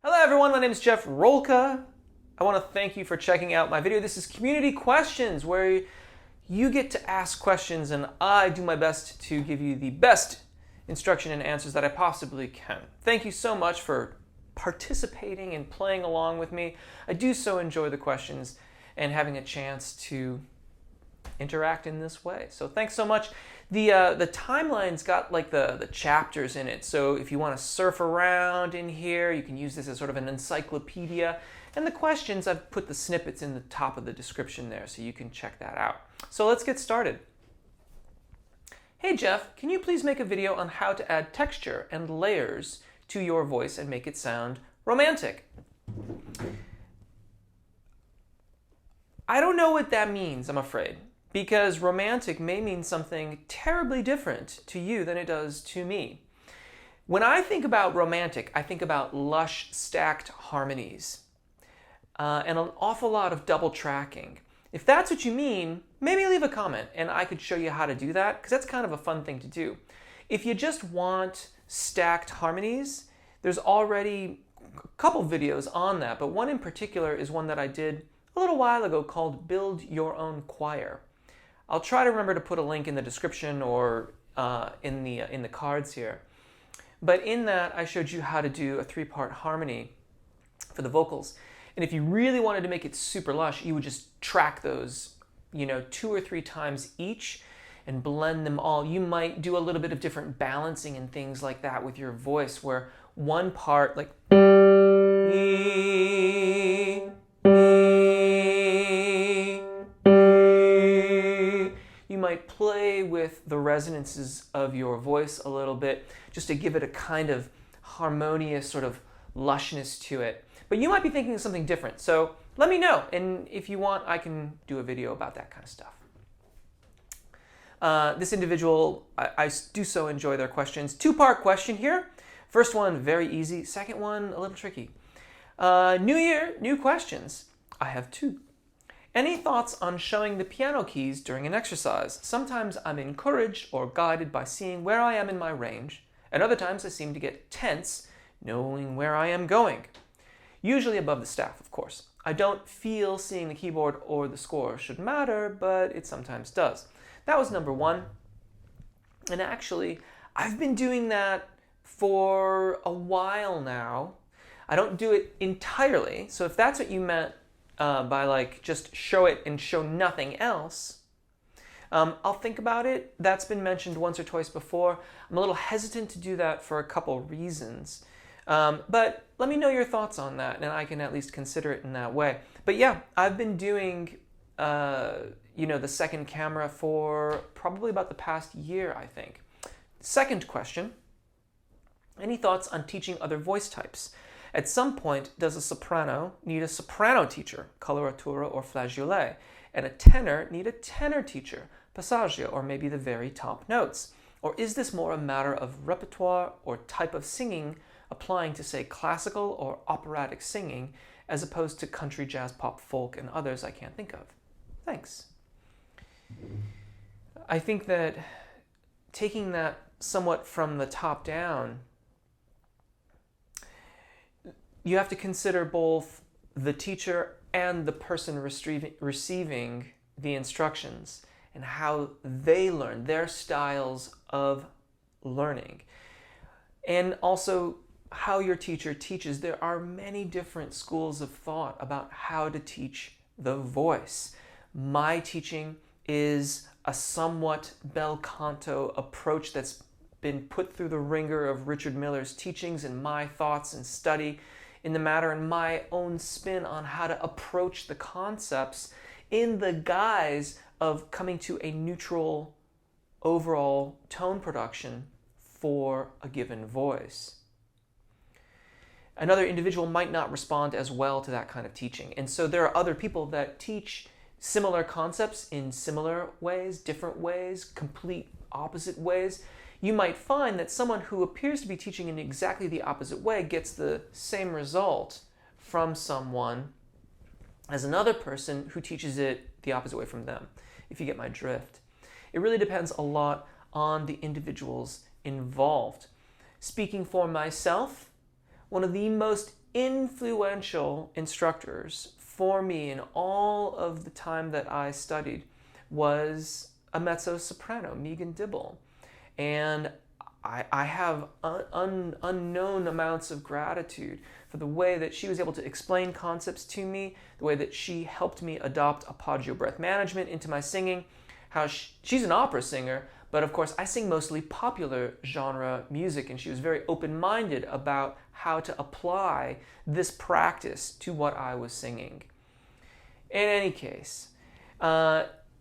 Hello everyone, my name is Jeff Rolka. I want to thank you for checking out my video. This is Community Questions, where you get to ask questions and I do my best to give you the best instruction and answers that I possibly can. Thank you so much for participating and playing along with me. I do so enjoy the questions and having a chance to interact in this way. So thanks so much. The timeline's got like the chapters in it. So if you want to surf around in here, you can use this as sort of an encyclopedia. And the questions, I've put the snippets in the top of the description there so you can check that out. So let's get started. Hey Jeff, can you please make a video on how to add texture and layers to your voice and make it sound romantic? I don't know what that means, I'm afraid, because romantic may mean something terribly different to you than it does to me. When I think about romantic, I think about lush, stacked harmonies and an awful lot of double tracking. If that's what you mean, maybe leave a comment and I could show you how to do that, because that's kind of a fun thing to do. If you just want stacked harmonies, there's already a couple videos on that, but one in particular is one that I did a little while ago called Build Your Own Choir. I'll try to remember to put a link in the description or in the cards here. But in that, I showed you how to do a 3-part harmony for the vocals. And if you really wanted to make it super lush, you would just track those, 2 or 3 times each and blend them all. You might do a little bit of different balancing and things like that with your voice, where one part, like you might play with the resonances of your voice a little bit just to give it a kind of harmonious sort of lushness to it. But you might be thinking of something different, so let me know, and if you want, I can do a video about that kind of stuff. This individual, I do so enjoy their questions. 2-part question here. First one, very easy. Second one, a little tricky. New year, new questions. I have 2. Any thoughts on showing the piano keys during an exercise? Sometimes I'm encouraged or guided by seeing where I am in my range, and other times I seem to get tense knowing where I am going. Usually above the staff, of course. I don't feel seeing the keyboard or the score should matter, but it sometimes does. That was number 1. And actually, I've been doing that for a while now. I don't do it entirely, so if that's what you meant by like just show it and show nothing else, I'll think about it. That's been mentioned once or twice before. I'm a little hesitant to do that for a couple reasons. But let me know your thoughts on that, and I can at least consider it in that way. But yeah, I've been doing, the second camera for probably about the past year, I think. Second question, any thoughts on teaching other voice types? At some point, does a soprano need a soprano teacher, coloratura or flageolet, and a tenor need a tenor teacher, passaggio, or maybe the very top notes? Or is this more a matter of repertoire or type of singing applying to, say, classical or operatic singing, as opposed to country, jazz, pop, folk, and others I can't think of? Thanks. I think that taking that somewhat from the top down, you have to consider both the teacher and the person receiving the instructions and how they learn, their styles of learning. And also how your teacher teaches. There are many different schools of thought about how to teach the voice. My teaching is a somewhat bel canto approach that's been put through the ringer of Richard Miller's teachings and my thoughts and study in the matter, and my own spin on how to approach the concepts in the guise of coming to a neutral overall tone production for a given voice. Another individual might not respond as well to that kind of teaching. And so there are other people that teach similar concepts in similar ways, different ways, complete opposite ways. You might find that someone who appears to be teaching in exactly the opposite way gets the same result from someone as another person who teaches it the opposite way from them, if you get my drift. It really depends a lot on the individuals involved. Speaking for myself, one of the most influential instructors for me in all of the time that I studied was a mezzo-soprano, Megan Dibble. And I have unknown amounts of gratitude for the way that she was able to explain concepts to me, the way that she helped me adopt passaggio breath management into my singing, how she's an opera singer, but of course I sing mostly popular genre music, and she was very open-minded about how to apply this practice to what I was singing. In any case,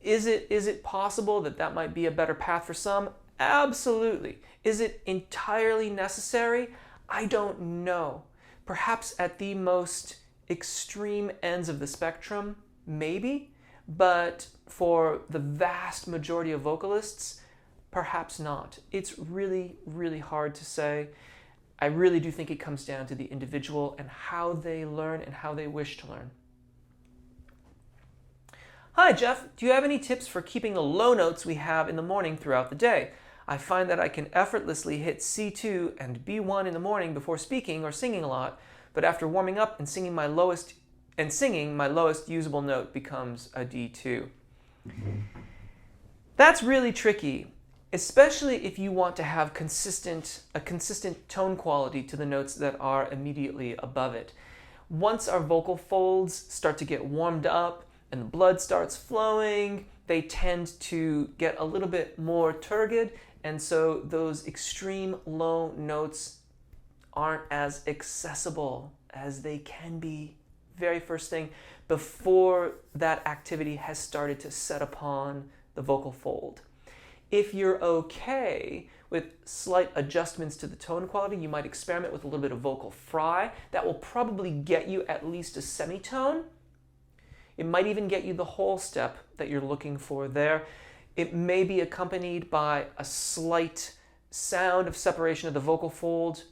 is it possible that that might be a better path for some? Absolutely. Is it entirely necessary? I don't know. Perhaps at the most extreme ends of the spectrum, maybe, but for the vast majority of vocalists, perhaps not. It's really, really hard to say. I really do think it comes down to the individual and how they learn and how they wish to learn. Hi Jeff, do you have any tips for keeping the low notes we have in the morning throughout the day? I find that I can effortlessly hit C2 and B1 in the morning before speaking or singing a lot, but after warming up and singing my lowest usable note becomes a D2. That's really tricky, especially if you want to have a consistent tone quality to the notes that are immediately above it. Once our vocal folds start to get warmed up and the blood starts flowing, they tend to get a little bit more turgid, and so those extreme low notes aren't as accessible as they can be very first thing before that activity has started to set upon the vocal fold. If you're okay with slight adjustments to the tone quality, you might experiment with a little bit of vocal fry. That will probably get you at least a semitone. It might even get you the whole step that you're looking for there. It may be accompanied by a slight sound of separation of the vocal fold.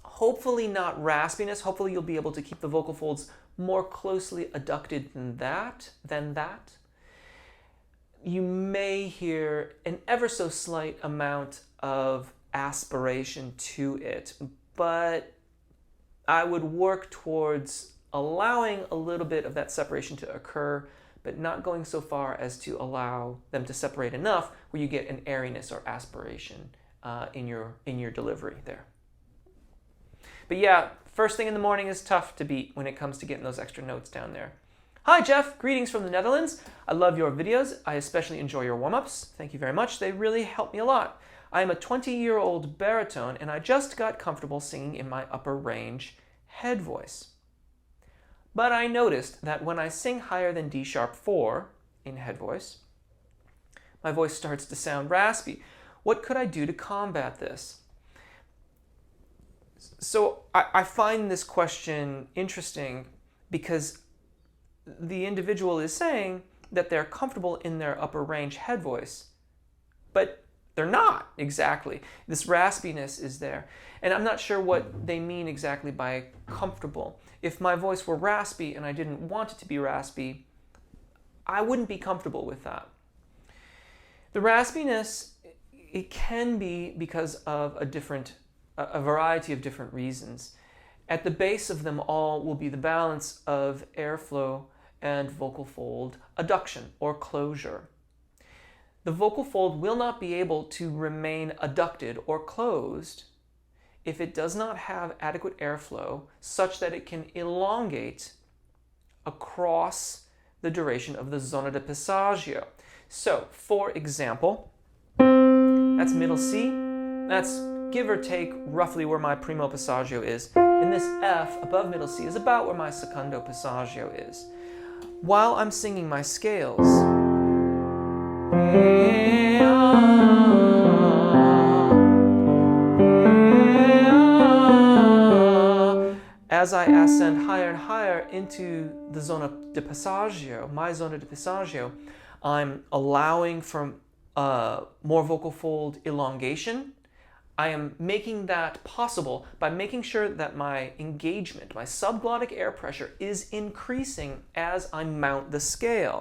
Hopefully not raspiness. Hopefully you'll be able to keep the vocal folds more closely adducted than that. You may hear an ever so slight amount of aspiration to it, but I would work towards allowing a little bit of that separation to occur, but not going so far as to allow them to separate enough where you get an airiness or aspiration in your delivery there. But yeah, first thing in the morning is tough to beat when it comes to getting those extra notes down there. Hi Jeff, greetings from the Netherlands. I love your videos. I especially enjoy your warm-ups. Thank you very much. They really help me a lot. I am a 20-year-old baritone and I just got comfortable singing in my upper range head voice. But I noticed that when I sing higher than D-sharp 4 in head voice, my voice starts to sound raspy. What could I do to combat this? So I find this question interesting because the individual is saying that they're comfortable in their upper range head voice, but they're not exactly. This raspiness is there. And I'm not sure what they mean exactly by comfortable. If my voice were raspy and I didn't want it to be raspy, I wouldn't be comfortable with that. The raspiness, it can be because of a variety of different reasons. At the base of them all will be the balance of airflow and vocal fold adduction or closure. The vocal fold will not be able to remain adducted or closed if it does not have adequate airflow such that it can elongate across the duration of the zona di passaggio. So, for example, that's middle C. That's give or take roughly where my primo passaggio is. And this F above middle C is about where my secondo passaggio is. While I'm singing my scales, as I ascend higher and higher into the zona di passaggio, my zona di passaggio, I'm allowing for more vocal fold elongation. I am making that possible by making sure that my engagement, my subglottic air pressure, is increasing as I mount the scale.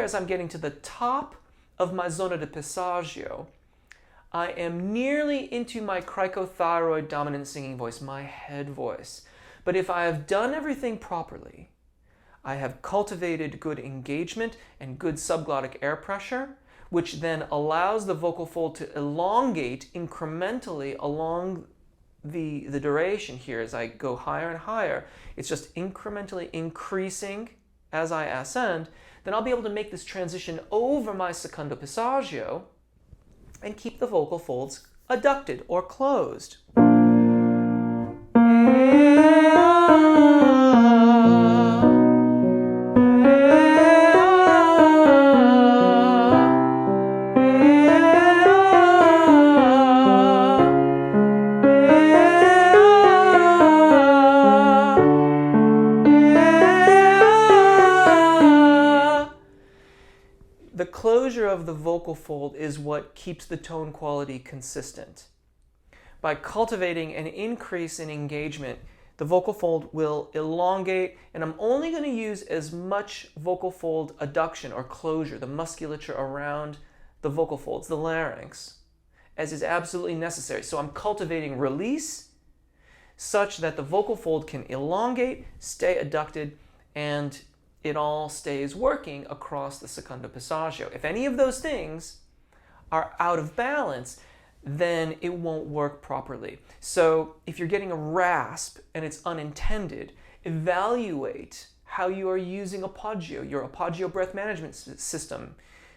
as I'm getting to the top of my zona de passaggio, I am nearly into my cricothyroid dominant singing voice, my head voice. But if I have done everything properly, I have cultivated good engagement and good subglottic air pressure, which then allows the vocal fold to elongate incrementally along the duration here as I go higher and higher. It's just incrementally increasing as I ascend. Then I'll be able to make this transition over my secondo passaggio and keep the vocal folds adducted or closed. The closure of the vocal fold is what keeps the tone quality consistent. By cultivating an increase in engagement, the vocal fold will elongate, and I'm only going to use as much vocal fold adduction or closure, the musculature around the vocal folds, the larynx, as is absolutely necessary. So I'm cultivating release such that the vocal fold can elongate, stay adducted, and it all stays working across the secondo passaggio. If any of those things are out of balance, then it won't work properly. So if you're getting a rasp and it's unintended, evaluate how you are using appoggio, your appoggio breath management system.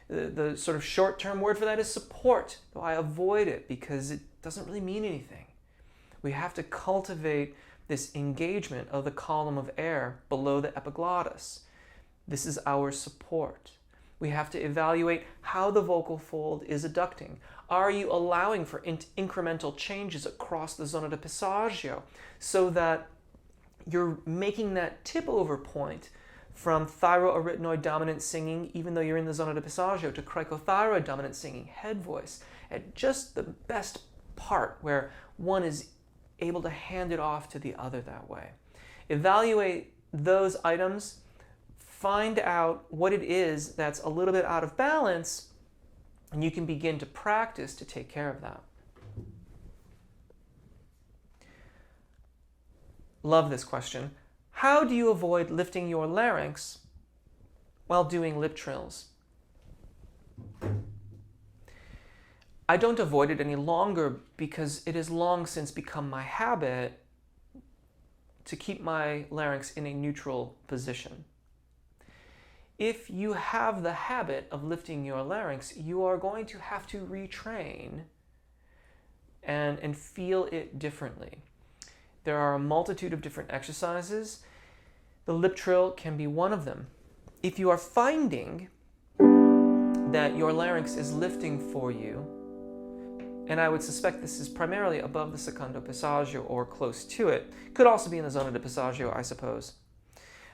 The sort of short-term word for that is support, though I avoid it because it doesn't really mean anything. We have to cultivate this engagement of the column of air below the epiglottis. This is our support. We have to evaluate how the vocal fold is adducting. Are you allowing for incremental changes across the zona de passaggio so that you're making that tip over point from thyroarytenoid dominant singing, even though you're in the zona de passaggio, to cricothyroid dominant singing, head voice, at just the best part where one is able to hand it off to the other that way. Evaluate those items. Find out what it is that's a little bit out of balance, and you can begin to practice to take care of that. Love this question. How do you avoid lifting your larynx while doing lip trills? I don't avoid it any longer because it has long since become my habit to keep my larynx in a neutral position. If you have the habit of lifting your larynx, you are going to have to retrain and feel it differently. There are a multitude of different exercises. The lip trill can be one of them. If you are finding that your larynx is lifting for you, and I would suspect this is primarily above the secondo passaggio or close to it, could also be in the zona de passaggio, I suppose.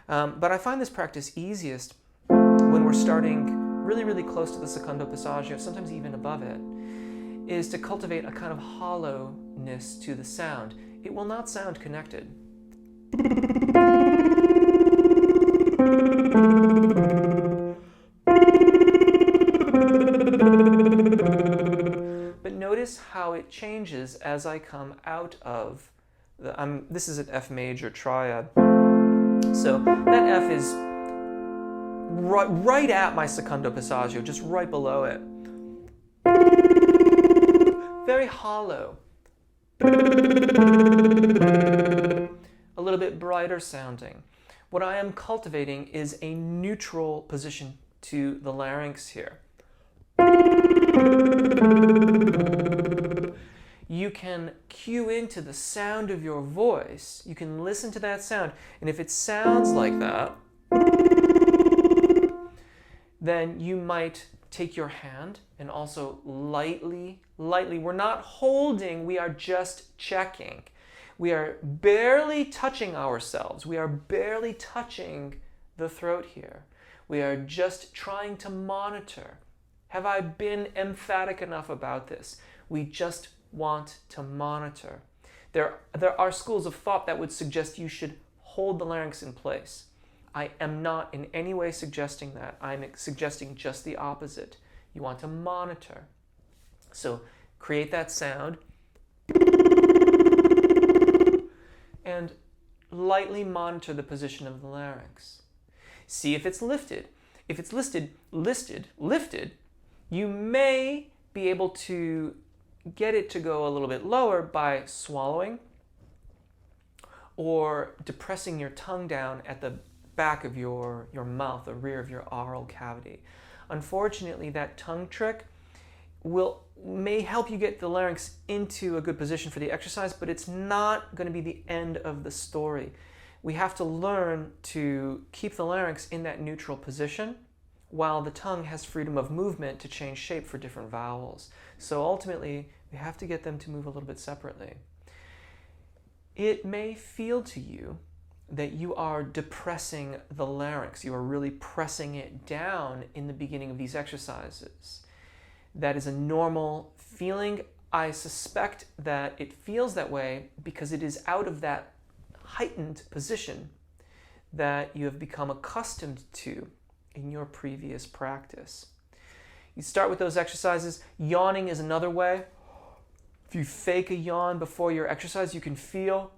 But I find this practice easiest when we're starting really, really close to the secondo passaggio, sometimes even above it, is to cultivate a kind of hollowness to the sound. It will not sound connected. But notice how it changes as I come out of the, this is an F major triad. So that F is right at my secondo passaggio, just right below it. Very hollow. A little bit brighter sounding. What I am cultivating is a neutral position to the larynx here. You can cue into the sound of your voice. You can listen to that sound, and if it sounds like that, then you might take your hand and also lightly, we're not holding, we are just checking. We are barely touching ourselves. We are barely touching the throat here. We are just trying to monitor. Have I been emphatic enough about this? We just want to monitor. There are schools of thought that would suggest you should hold the larynx in place. I am not in any way suggesting that. I'm suggesting just the opposite. You want to monitor. So create that sound and lightly monitor the position of the larynx. See if it's lifted. If it's lifted, you may be able to get it to go a little bit lower by swallowing or depressing your tongue down at the back of your mouth, the rear of your oral cavity. Unfortunately, that tongue trick may help you get the larynx into a good position for the exercise, but it's not going to be the end of the story. We have to learn to keep the larynx in that neutral position while the tongue has freedom of movement to change shape for different vowels. So ultimately, we have to get them to move a little bit separately. It may feel to you that you are depressing the larynx. You are really pressing it down in the beginning of these exercises. That is a normal feeling. I suspect that it feels that way because it is out of that heightened position that you have become accustomed to in your previous practice. You start with those exercises. Yawning is another way. If you fake a yawn before your exercise, you can feel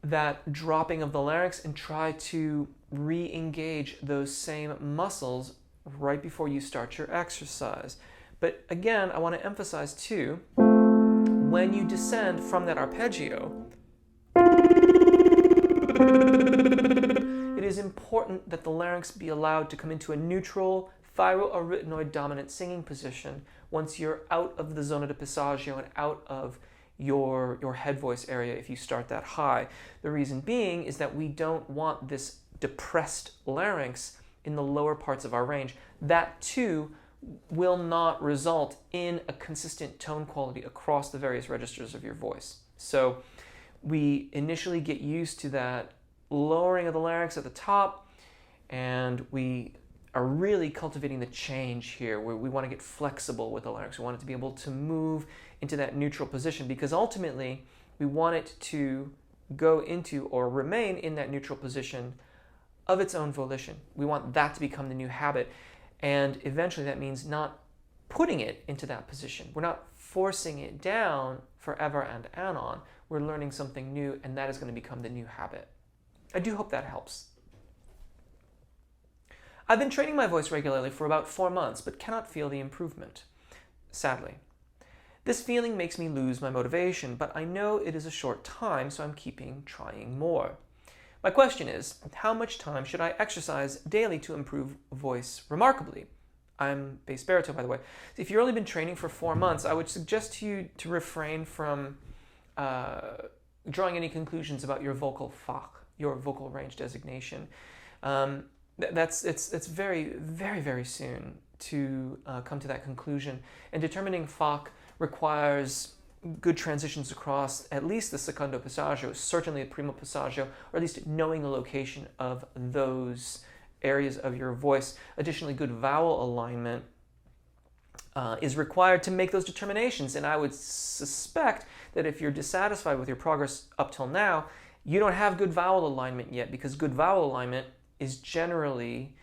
that dropping of the larynx and try to re-engage those same muscles right before you start your exercise. But again, I want to emphasize too, when you descend from that arpeggio, it is important that the larynx be allowed to come into a neutral thyroarytenoid dominant singing position once you're out of the zona de passaggio and out of your head voice area if you start that high. The reason being is that we don't want this depressed larynx in the lower parts of our range. That too will not result in a consistent tone quality across the various registers of your voice. So we initially get used to that lowering of the larynx at the top, and we are really cultivating the change here where we want to get flexible with the larynx. We want it to be able to move into that neutral position because ultimately we want it to go into or remain in that neutral position of its own volition. We want that to become the new habit, and eventually that means not putting it into that position. We're not forcing it down forever and anon. We're learning something new, and that is going to become the new habit. I do hope that helps. I've been training my voice regularly for about 4 months, but cannot feel the improvement, sadly. This feeling makes me lose my motivation, but I know it is a short time, so I'm trying more. My question is, how much time should I exercise daily to improve voice remarkably? I'm bass baritone, by the way. If you've only been training for 4 months, I would suggest to you to refrain from drawing any conclusions about your vocal Fach, your vocal range designation. It's very, very, very soon to come to that conclusion. And determining Fach requires good transitions across at least the secondo passaggio, certainly the primo passaggio, or at least knowing the location of those areas of your voice. Additionally, good vowel alignment is required to make those determinations. And I would suspect that if you're dissatisfied with your progress up till now, you don't have good vowel alignment yet, because good vowel alignment is generally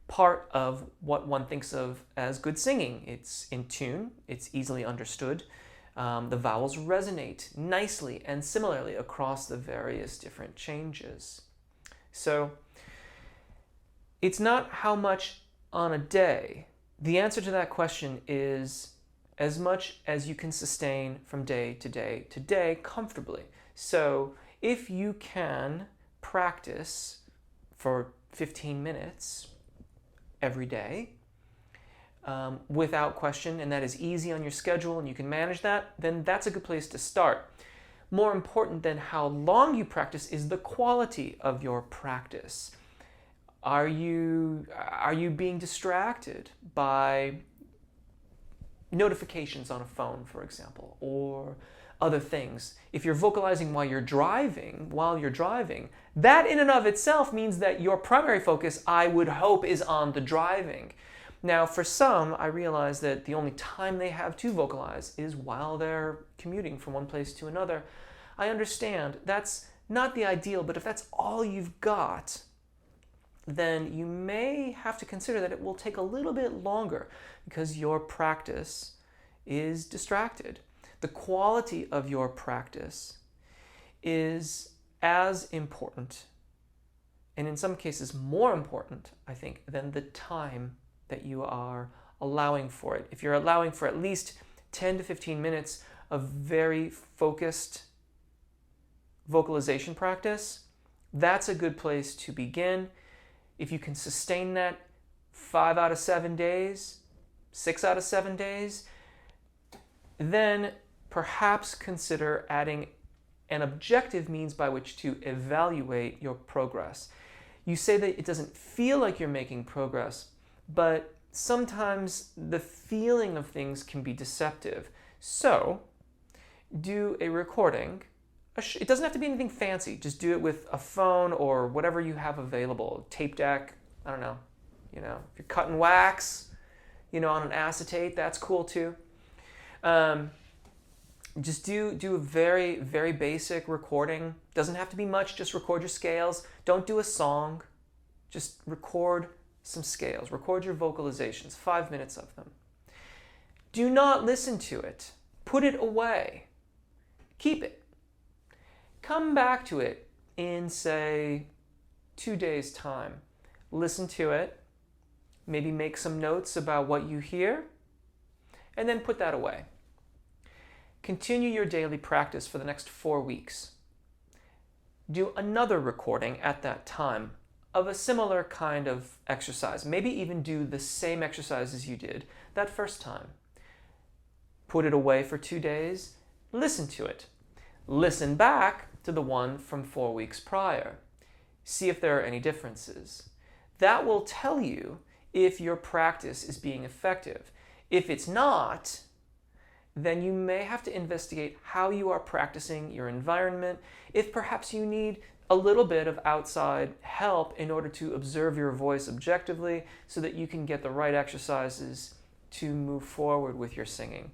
part of what one thinks of as good singing. It's in tune, it's easily understood. The vowels resonate nicely and similarly across the various different changes. So it's not how much on a day. The answer to that question is as much as you can sustain from day to day to day comfortably. So if you can practice for 15 minutes every day, without question, and that is easy on your schedule and you can manage that, then that's a good place to start. More important than how long you practice is the quality of your practice. Are you being distracted by notifications on a phone, for example, or other things? If you're vocalizing while you're driving, that in and of itself means that your primary focus, I would hope, is on the driving. Now, for some, I realize that the only time they have to vocalize is while they're commuting from one place to another. I understand that's not the ideal, but if that's all you've got, then you may have to consider that it will take a little bit longer because your practice is distracted. The quality of your practice is as important, and in some cases more important, I think, than the time that you are allowing for it. If you're allowing for at least 10 to 15 minutes of very focused vocalization practice, that's a good place to begin. If you can sustain that 5 out of 7 days, 6 out of 7 days, then perhaps consider adding an objective means by which to evaluate your progress. You say that it doesn't feel like you're making progress, but sometimes the feeling of things can be deceptive. So, do a recording. It doesn't have to be anything fancy. Just do it with a phone or whatever you have available. Tape deck, I don't know. If you're cutting wax, on an acetate, that's cool too. Just do a very, very basic recording. Doesn't have to be much, just record your scales. Don't do a song. Just record some scales. Record your vocalizations, 5 minutes of them. Do not listen to it. Put it away. Keep it. Come back to it in, say, 2 days' time. Listen to it. Maybe make some notes about what you hear, and then put that away. Continue your daily practice for the next 4 weeks. Do another recording at that time of a similar kind of exercise. Maybe even do the same exercise as you did that first time. Put it away for 2 days. Listen to it. Listen back to the one from 4 weeks prior. See if there are any differences. That will tell you if your practice is being effective. If it's not, then you may have to investigate how you are practicing your environment, if perhaps you need a little bit of outside help in order to observe your voice objectively so that you can get the right exercises to move forward with your singing.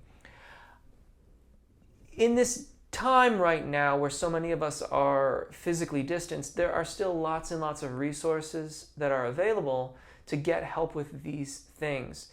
In this time right now where so many of us are physically distanced, there are still lots and lots of resources that are available to get help with these things.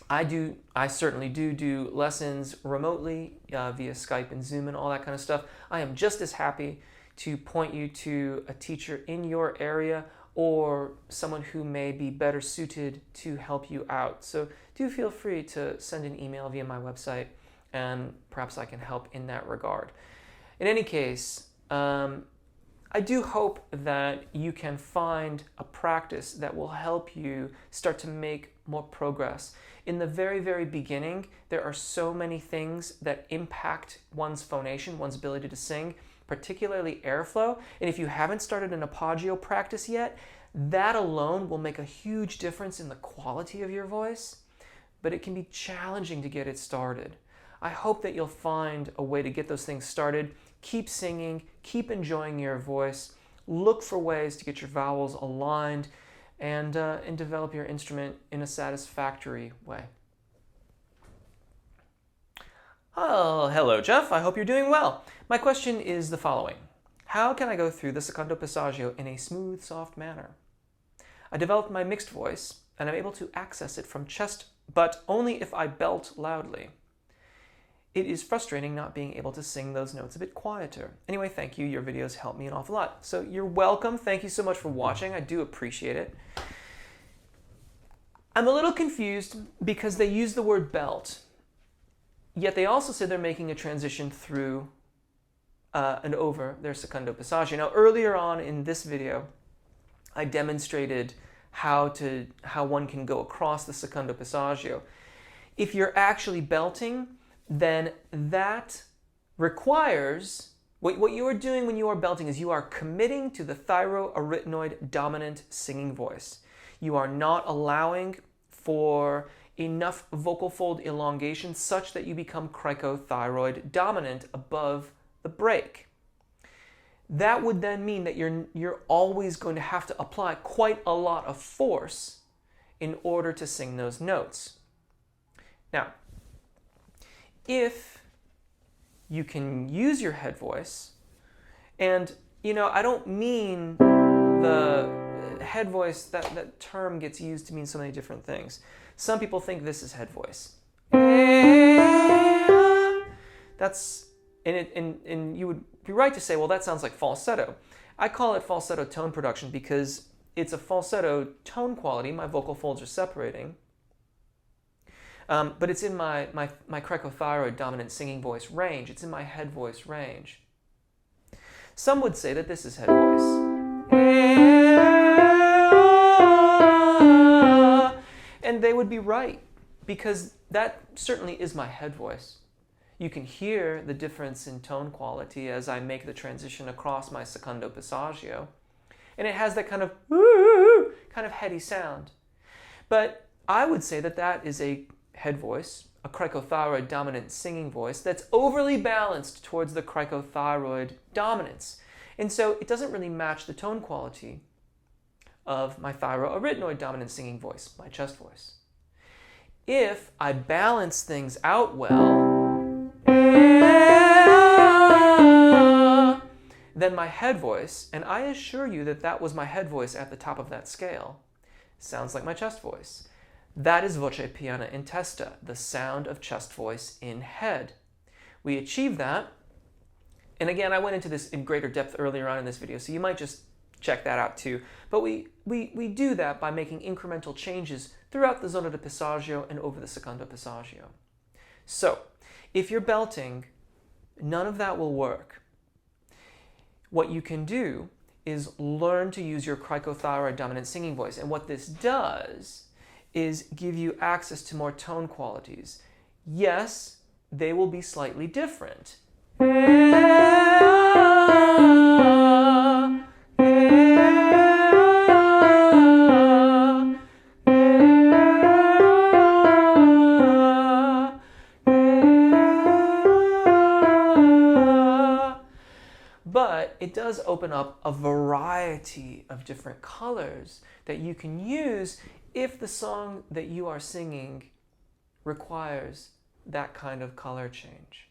I certainly do lessons remotely via Skype and Zoom and all that kind of stuff. I am just as happy to point you to a teacher in your area or someone who may be better suited to help you out. So do feel free to send an email via my website, and perhaps I can help in that regard. In any case, I do hope that you can find a practice that will help you start to make more progress. In the very, very beginning, there are so many things that impact one's phonation, one's ability to sing, particularly airflow. And if you haven't started an passaggio practice yet, that alone will make a huge difference in the quality of your voice, but it can be challenging to get it started. I hope that you'll find a way to get those things started. Keep singing, keep enjoying your voice, look for ways to get your vowels aligned, and develop your instrument in a satisfactory way. Oh, hello, Jeff. I hope you're doing well. My question is the following. How can I go through the secondo passaggio in a smooth, soft manner? I developed my mixed voice, and I'm able to access it from chest, but only if I belt loudly. It is frustrating not being able to sing those notes a bit quieter. Anyway, thank you. Your videos help me an awful lot. So you're welcome. Thank you so much for watching. I do appreciate it. I'm a little confused because they use the word belt, yet they also say they're making a transition through and over their secondo passaggio. Now, earlier on in this video, I demonstrated how one can go across the secondo passaggio. If you're actually belting, then that requires, what you are doing when you are belting is you are committing to the thyroarytenoid dominant singing voice. You are not allowing for enough vocal fold elongation such that you become cricothyroid dominant above the break. That would then mean that you're always going to have to apply quite a lot of force in order to sing those notes. Now, if you can use your head voice, and I don't mean head voice, that term gets used to mean so many different things. Some people think this is head voice. That's, and you would be right to say, well, that sounds like falsetto. I call it falsetto tone production because it's a falsetto tone quality. My vocal folds are separating. But it's in my cricothyroid dominant singing voice range. It's in my head voice range. Some would say that this is head voice. And they would be right, because that certainly is my head voice. You can hear the difference in tone quality as I make the transition across my secondo passaggio. And it has that kind of heady sound. But I would say that that is a head voice, a cricothyroid dominant singing voice that's overly balanced towards the cricothyroid dominance. And so it doesn't really match the tone quality of my thyroarytenoid dominant singing voice, my chest voice. If I balance things out well, then my head voice, and I assure you that that was my head voice at the top of that scale, sounds like my chest voice. That is voce piana in testa, the sound of chest voice in head. We achieve that, and again, I went into this in greater depth earlier on in this video, so you might just check that out too. But we do that by making incremental changes throughout the zona di passaggio and over the secondo passaggio. So, if you're belting, none of that will work. What you can do is learn to use your cricothyroid dominant singing voice, and what this does is give you access to more tone qualities. Yes, they will be slightly different. But it does open up a variety of different colors that you can use if the song that you are singing requires that kind of color change.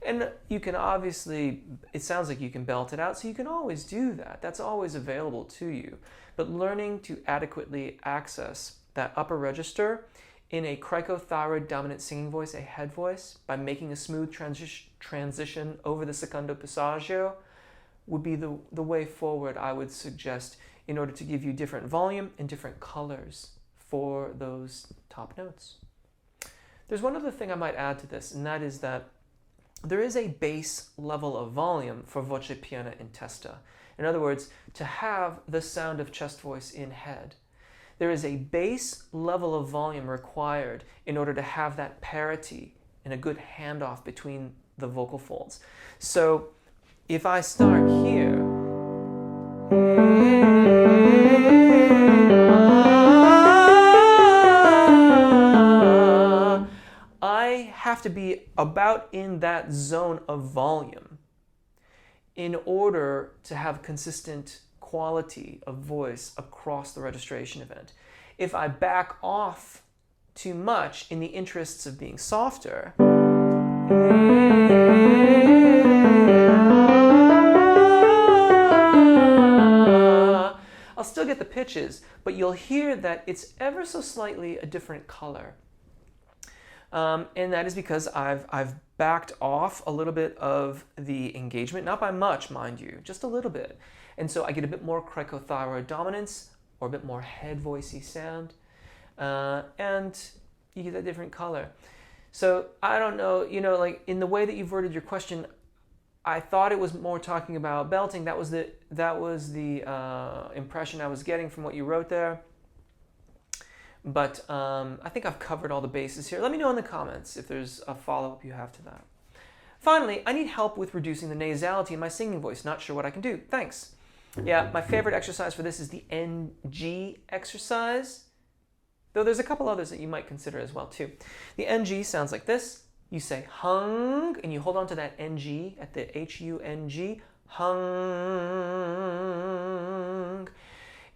And you can obviously, it sounds like you can belt it out, so you can always do that. That's always available to you. But learning to adequately access that upper register in a cricothyroid dominant singing voice, a head voice, by making a smooth transition over the secondo passaggio would be the way forward, I would suggest, in order to give you different volume and different colors for those top notes. There's one other thing I might add to this, and that is that there is a base level of volume for voce piana in testa. In other words, to have the sound of chest voice in head. There is a base level of volume required in order to have that parity and a good handoff between the vocal folds. So if I start here, I have to be about in that zone of volume in order to have consistent quality of voice across the registration event. If I back off too much in the interests of being softer, I'll still get the pitches, but you'll hear that it's ever so slightly a different color. And that is because I've backed off a little bit of the engagement, not by much, mind you, just a little bit. And so I get a bit more cricothyroid dominance, or a bit more head voicey sound, and you get a different color. So I don't know, like in the way that you've worded your question, I thought it was more talking about belting. That was the impression I was getting from what you wrote there. But I think I've covered all the bases here. Let me know in the comments if there's a follow-up you have to that. Finally, I need help with reducing the nasality in my singing voice. Not sure what I can do. Thanks. Yeah, my favorite exercise for this is the NG exercise, though there's a couple others that you might consider as well too. The NG sounds like this. You say hung, and you hold on to that NG at the H-U-N-G, hung.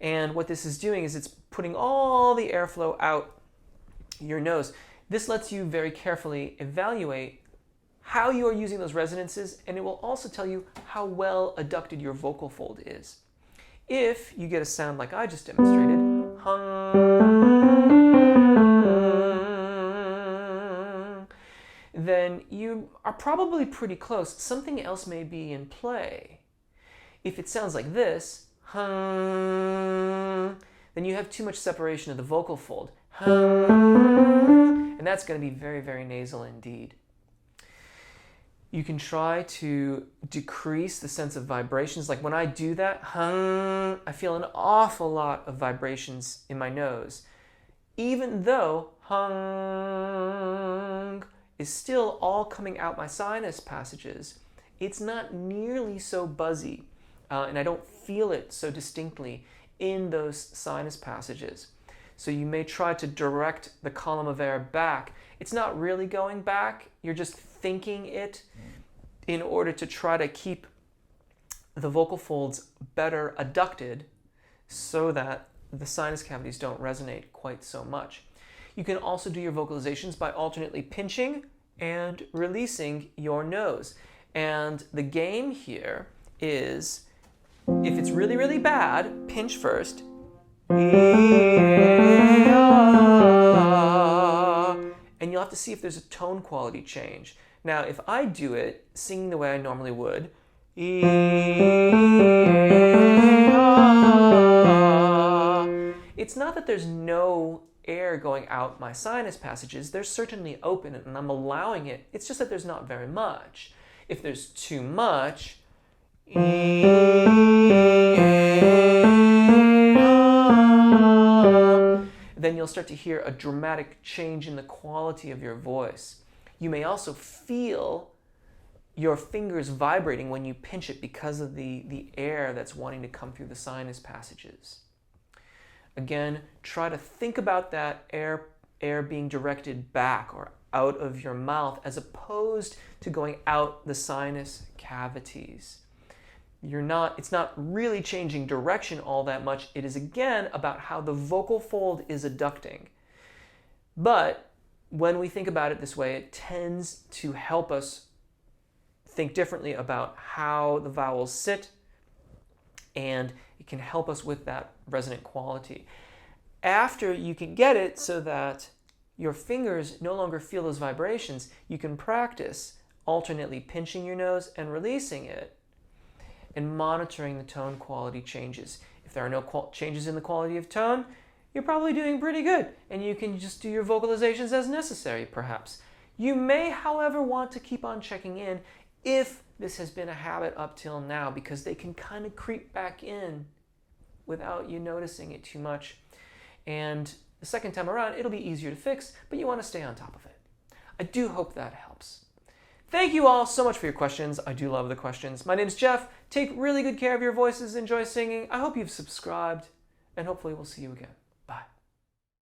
And what this is doing is it's putting all the airflow out your nose. This lets you very carefully evaluate how you are using those resonances, and it will also tell you how well adducted your vocal fold is. If you get a sound like I just demonstrated, then you are probably pretty close. Something else may be in play. If it sounds like this, then you have too much separation of the vocal fold. And that's going to be very, very nasal indeed. You can try to decrease the sense of vibrations. Like when I do that, I feel an awful lot of vibrations in my nose. Even though is still all coming out my sinus passages, it's not nearly so buzzy, and I don't feel it so distinctly in those sinus passages. So you may try to direct the column of air back. It's not really going back, you're just thinking it in order to try to keep the vocal folds better adducted so that the sinus cavities don't resonate quite so much. You can also do your vocalizations by alternately pinching and releasing your nose. And the game here is, if it's really, really bad, pinch first. And you'll have to see if there's a tone quality change. Now, if I do it singing the way I normally would, it's not that there's no air going out my sinus passages. They're certainly open and I'm allowing it. It's just that there's not very much. If there's too much, then you'll start to hear a dramatic change in the quality of your voice. You may also feel your fingers vibrating when you pinch it because of the air that's wanting to come through the sinus passages. Again, try to think about that air being directed back or out of your mouth as opposed to going out the sinus cavities. It's not really changing direction all that much. It is again about how the vocal fold is adducting. But when we think about it this way, it tends to help us think differently about how the vowels sit, and it can help us with that resonant quality. After you can get it so that your fingers no longer feel those vibrations, you can practice alternately pinching your nose and releasing it and monitoring the tone quality changes. If there are no changes in the quality of tone, you're probably doing pretty good, and you can just do your vocalizations as necessary, perhaps. You may, however, want to keep on checking in if this has been a habit up till now, because they can kind of creep back in without you noticing it too much. And the second time around, it'll be easier to fix, but you want to stay on top of it. I do hope that helps. Thank you all so much for your questions. I do love the questions. My name's Jeff. Take really good care of your voices. Enjoy singing. I hope you've subscribed, and hopefully we'll see you again.